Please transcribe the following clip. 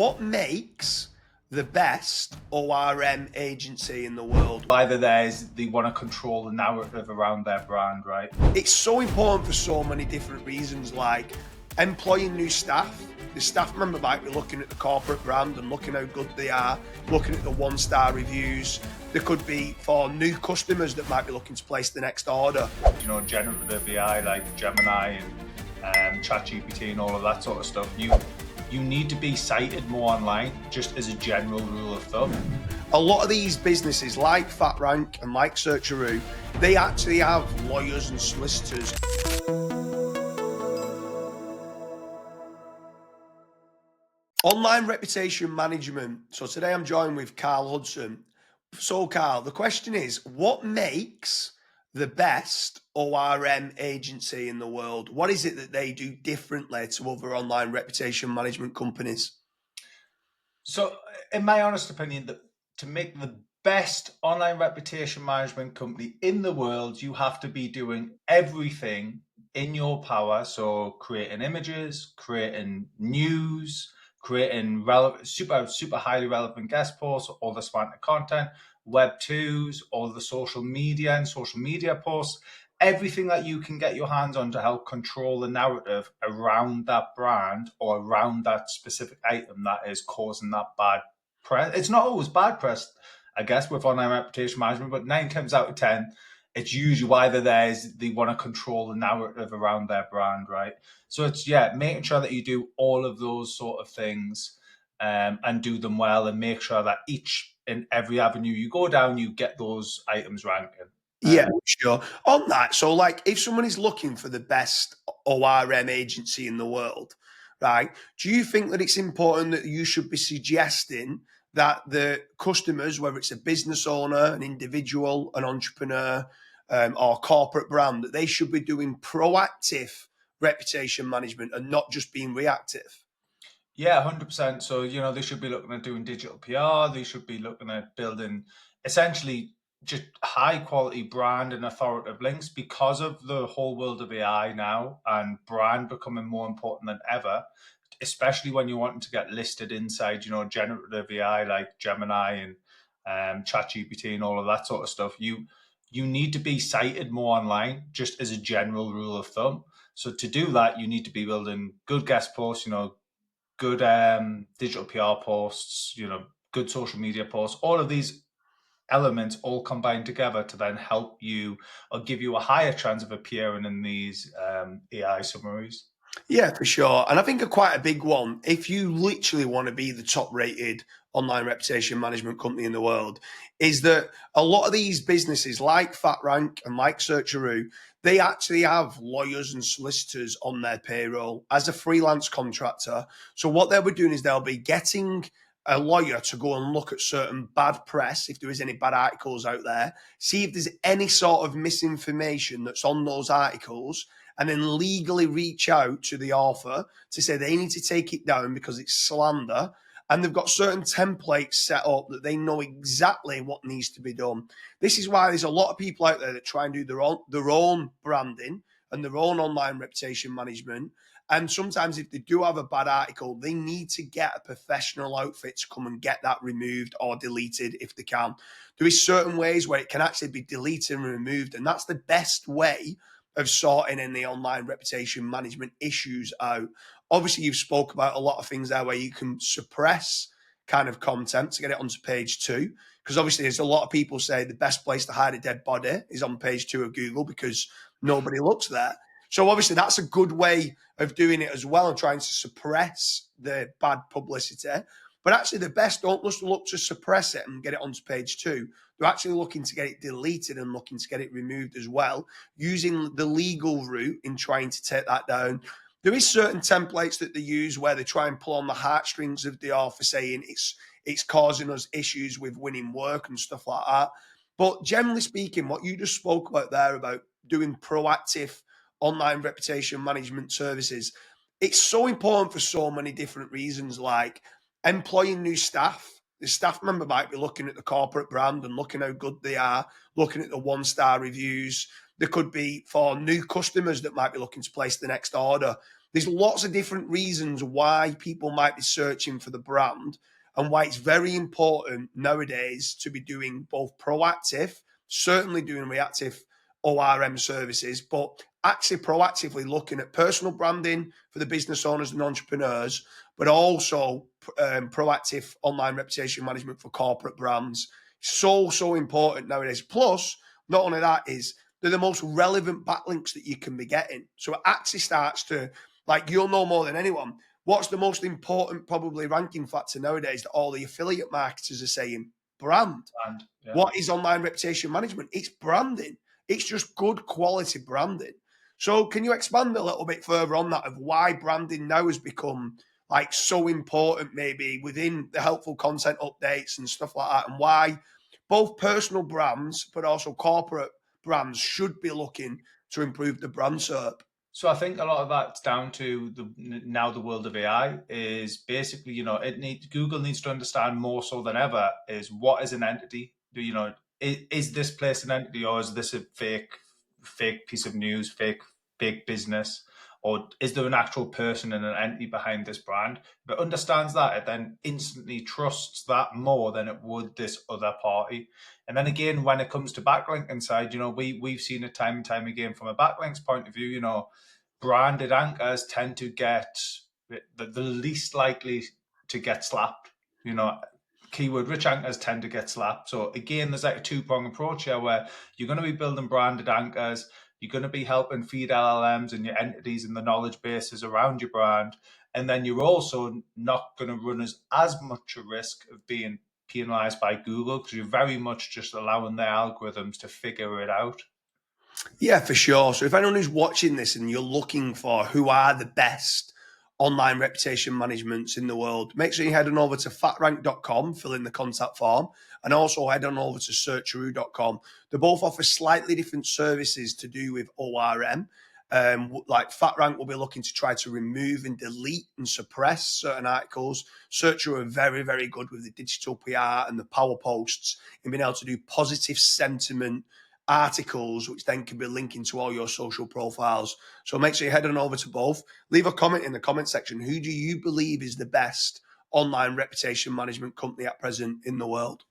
what makes the best ORM agency in the world? Either they want to control the narrative around their brand, right? It's so important for so many different reasons, like employing new staff. The staff member might be looking at the corporate brand and looking how good they are, looking at the one-star reviews. There could be for new customers that might be looking to place the next order. You know, generative AI like Gemini and ChatGPT and all of that sort of stuff. You need to be cited more online, just as a general rule of thumb. A lot of these businesses like FatRank and like Searcharoo, they actually have lawyers and solicitors. Online reputation management. So today I'm joined with Karl Hudson. So Karl, the question is, what makes the best ORM agency in the world? What is it that they do differently to other online reputation management companies? So, in my honest opinion, to make the best online reputation management company in the world, you have to be doing everything in your power. So, creating images, creating news, creating super highly relevant guest posts, all the smart content, web 2s, all the social media and social media posts, everything that you can get your hands on to help control the narrative around that brand or around that specific item that is causing that bad press. It's not always bad press, I guess, with online reputation management, but 9 times out of 10, it's usually either they want to control the narrative around their brand, right? So it's, making sure that you do all of those sort of things and do them well, and make sure that each and every avenue you go down, you get those items ranking. Yeah, sure. On that, so like if someone is looking for the best ORM agency in the world, right, do you think that it's important that you should be suggesting that the customers, whether it's a business owner, an individual, an entrepreneur, or corporate brand, that they should be doing proactive reputation management and not just being reactive? Yeah, 100%. So, they should be looking at doing digital PR. They should be looking at building essentially just high quality brand and authoritative links, because of the whole world of AI now and brand becoming more important than ever, especially when you're wanting to get listed inside, generative AI like Gemini and ChatGPT and all of that sort of stuff. You need to be cited more online, just as a general rule of thumb. So to do that, you need to be building good guest posts, good digital PR posts, good social media posts, all of these elements all combined together to then help you or give you a higher chance of appearing in these AI summaries. Yeah, for sure. And I think quite a big one, if you literally want to be the top rated online reputation management company in the world, is that a lot of these businesses like FatRank and like Searcharoo, they actually have lawyers and solicitors on their payroll as a freelance contractor. So what they'll be doing is they'll be getting a lawyer to go and look at certain bad press, if there is any bad articles out there, see if there's any sort of misinformation that's on those articles, and then legally reach out to the author to say they need to take it down because it's slander. And they've got certain templates set up that they know exactly what needs to be done. This is why there's a lot of people out there that try and do their own branding and their own online reputation management. And sometimes if they do have a bad article, they need to get a professional outfit to come and get that removed or deleted if they can. There is certain ways where it can actually be deleted and removed, and that's the best way of sorting any online reputation management issues out. Obviously, you've spoke about a lot of things there where you can suppress kind of content to get it onto page 2. Because obviously, there's a lot of people say the best place to hide a dead body is on page 2 of Google because nobody looks there. So obviously, that's a good way of doing it as well and trying to suppress the bad publicity. But actually, the best don't just look to suppress it and get it onto page 2. They're actually looking to get it deleted and looking to get it removed as well, using the legal route in trying to take that down. There is certain templates that they use where they try and pull on the heartstrings of the author, saying it's causing us issues with winning work and stuff like that. But generally speaking, what you just spoke about there about doing proactive online reputation management services, it's so important for so many different reasons, like employing new staff. The staff member might be looking at the corporate brand and looking how good they are, looking at the one-star reviews. There could be for new customers that might be looking to place the next order. There's lots of different reasons why people might be searching for the brand, and why it's very important nowadays to be doing both proactive, certainly doing reactive ORM services, but actually proactively looking at personal branding for the business owners and entrepreneurs, but also proactive online reputation management for corporate brands. So important nowadays. Plus, not only that, is they're the most relevant backlinks that you can be getting. So it actually starts to, like, you'll know more than anyone, what's the most important probably ranking factor nowadays that all the affiliate marketers are saying? Brand. And yeah. What is online reputation management? It's branding. It's just good quality branding. So can you expand a little bit further on that, of why branding now has become like so important, maybe within the helpful content updates and stuff like that, and why both personal brands but also corporate brands should be looking to improve the brand SERP? So I think a lot of that's down to now the world of AI is basically, Google needs to understand more so than ever is what is an entity. Is this place an entity, or is this a fake piece of news, fake business, or is there an actual person and an entity behind this brand? If it understands that, it then instantly trusts that more than it would this other party. And then again, when it comes to backlinking side, we've seen it time and time again from a backlinks point of view. Branded anchors tend to get the least likely to get slapped. Keyword rich anchors tend to get slapped. So again, there's like a two-prong approach here where you're going to be building branded anchors. You're going to be helping feed LLMs and your entities and the knowledge bases around your brand. And then you're also not going to run as much a risk of being penalized by Google, because you're very much just allowing their algorithms to figure it out. Yeah, for sure. So if anyone who's watching this and you're looking for who are the best online reputation managements in the world, make sure you head on over to fatrank.com, fill in the contact form, and also head on over to searcharoo.com. They both offer slightly different services to do with ORM. Like FatRank will be looking to try to remove and delete and suppress certain articles. Searcharoo are very, very good with the digital PR and the power posts and being able to do positive sentiment articles, which then can be linking to all your social profiles. So make sure you head on over to both. Leave a comment in the comment section. Who do you believe is the best online reputation management company at present in the world?